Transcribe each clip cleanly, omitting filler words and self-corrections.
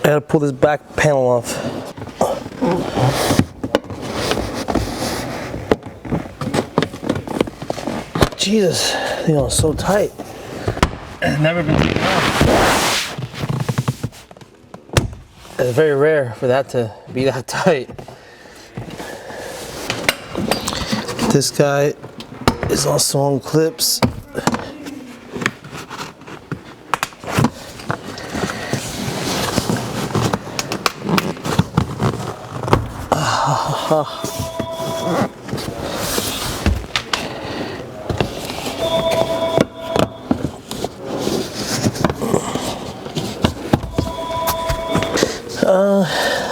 I gotta pull this back panel off. Jesus, you know, it's so tight. It's never been taken off. It's very rare for that to be that tight. This guy is also on clips.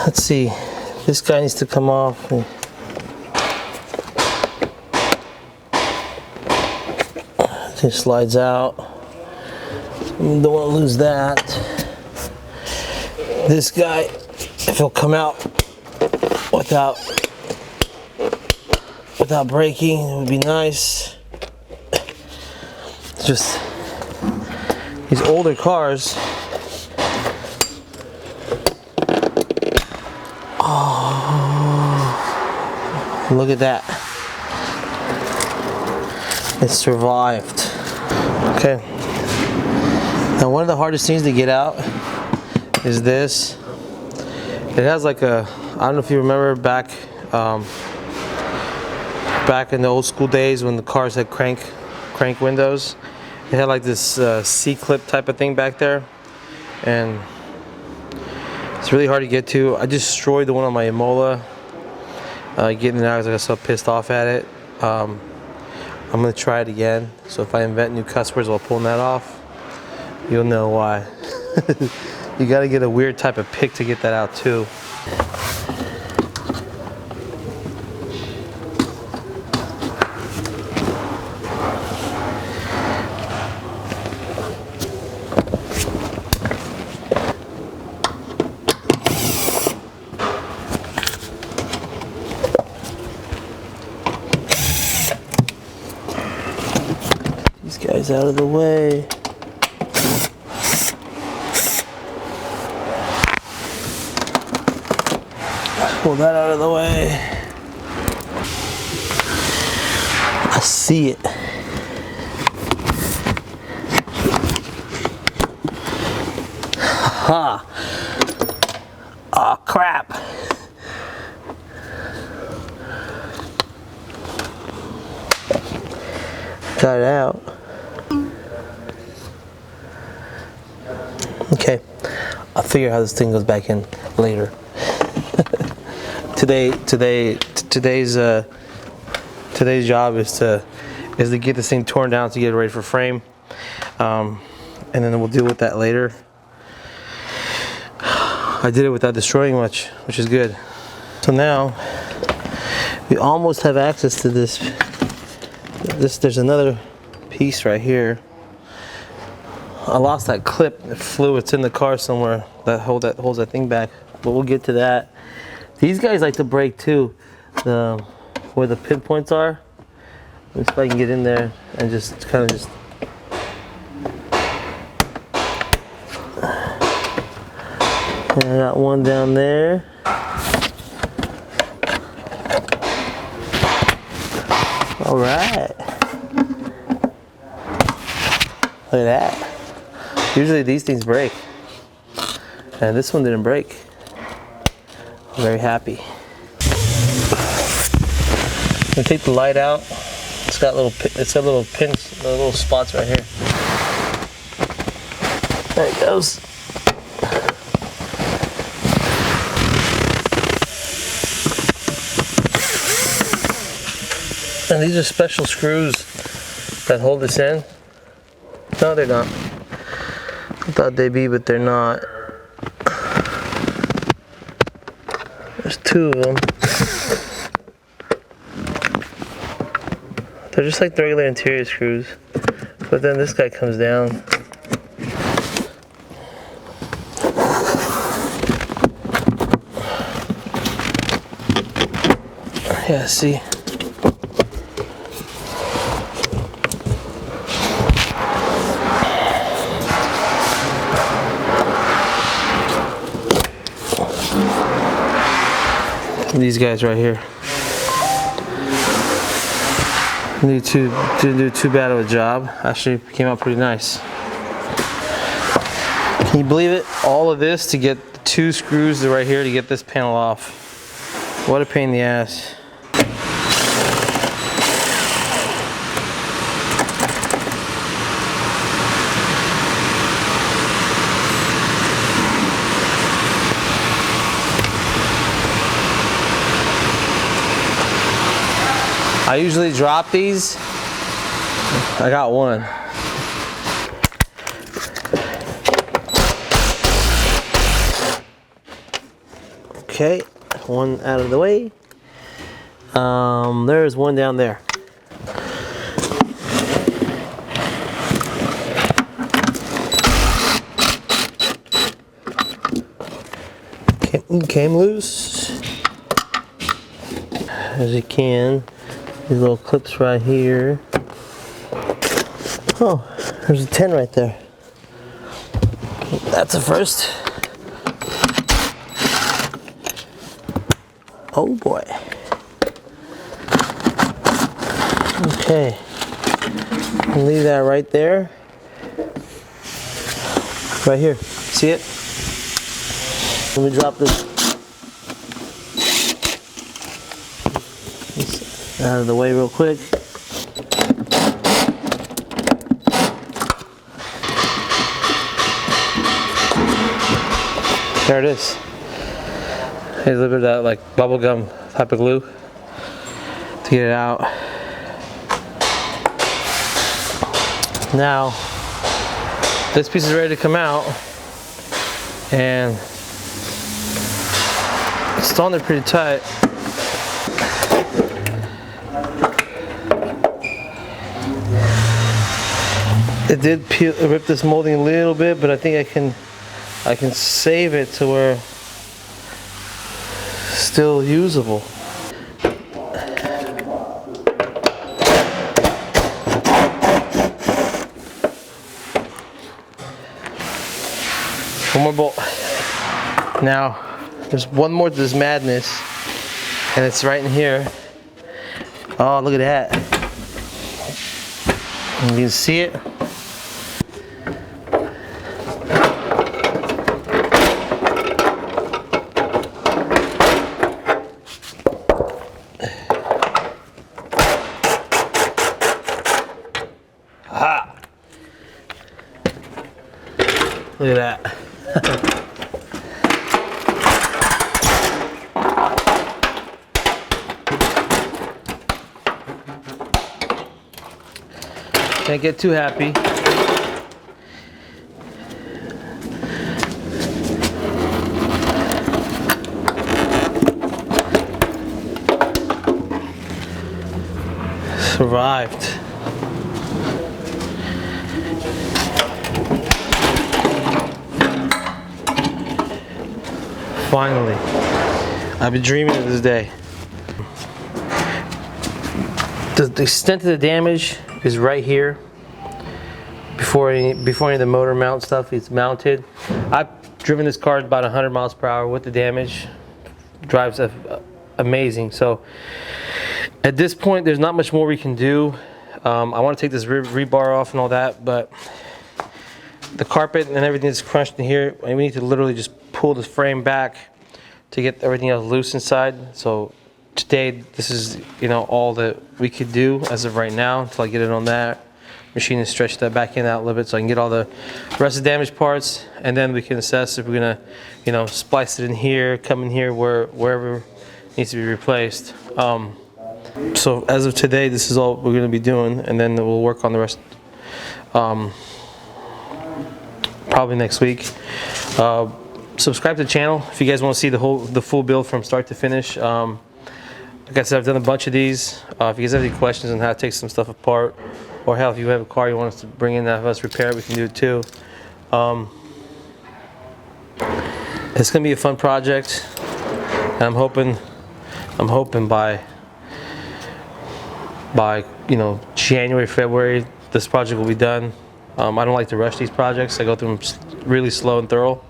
Let's see. This guy needs to come off. It slides out. Don't want to lose that. This guy, if he'll come out without breaking, it would be nice. It's just these older cars. Oh, look at that. It survived. Okay. Now one of the hardest things to get out is this. It has like a, I don't know if you remember back in the old school days when the cars had crank windows. It had like this C-clip type of thing back there, and it's really hard to get to. I destroyed the one on my Imola. Getting it out because I got so pissed off at it. I'm gonna try it again. So if I invent new cuss words while pulling that off, you'll know why. You gotta get a weird type of pick to get that out too. Guys out of the way. Pull that out of the way. I see it. Ha! Oh crap! Got it out. Okay, I'll figure out how this thing goes back in later. Today's job is to get this thing torn down to get it ready for frame, and then we'll deal with that later. I did it without destroying much, which is good. So now we almost have access to this. There's another piece right here. I lost that clip. It flew. It's in the car somewhere. That holds that thing back. But we'll get to that. These guys like to break too. Where the pinpoints are. Let's see if I can get in there and just kind of just. And I got one down there. All right. Look at that. Usually these things break, and this one didn't break. I'm very happy. I'm gonna take the light out. It's got little pins, little spots right here. There it goes. And these are special screws that hold this in. No, they're not. I thought they'd be, but they're not. There's two of them. They're just like the regular interior screws, but then this guy comes down. Yeah, see? These guys right here. Didn't do too bad of a job. Actually came out pretty nice. Can you believe it? All of this to get the 2 screws right here to get this panel off. What a pain in the ass. I usually drop these. I got one. Okay, one out of the way. There's one down there. Came loose as you can. These little clips right here. Oh, there's a 10 right there. That's a first. Oh boy. Okay. Leave that right there. Right here. See it? Let me drop this out of the way real quick. There it is. Hey, a little bit of that like bubblegum type of glue to get it out. Now, this piece is ready to come out, and it's on there pretty tight. It did rip this molding a little bit, but I think I can save it to where it's still usable. One more bolt. Now, there's one more to this madness, and it's right in here. Oh, look at that. And you can see it. Ah. Look at that. Can't get too happy. Survived. Finally. I've been dreaming of this day. The extent of the damage is right here. Before any of the motor mount stuff is mounted. I've driven this car about 100 miles per hour with the damage. Drives amazing. So at this point, there's not much more we can do. I want to take this rebar off and all that, but the carpet and everything is crunched in here, and we need to literally just pull this frame back to get everything else loose inside. So today, this is all that we could do as of right now until I get it on that machine and stretch that back in out a little bit so I can get all the rest of the damaged parts, and then we can assess if we're gonna splice it in here, come in here, wherever it needs to be replaced. So as of today, this is all we're going to be doing, and then we'll work on the rest probably next week. Subscribe to the channel if you guys want to see the full build from start to finish. Like I said, I've done a bunch of these. If you guys have any questions on how to take some stuff apart, or hell, if you have a car you want us to bring in to have us repair it, we can do it too. It's going to be a fun project, and I'm hoping by January, February, this project will be done. I don't like to rush these projects. I go through them really slow and thorough.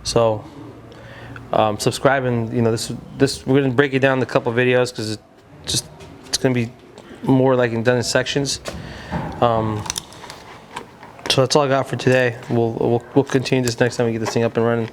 So subscribe, and you know, this we're gonna break it down in a couple videos because it's gonna be more like done in sections. So that's all I got for today. We'll continue this next time we get this thing up and running.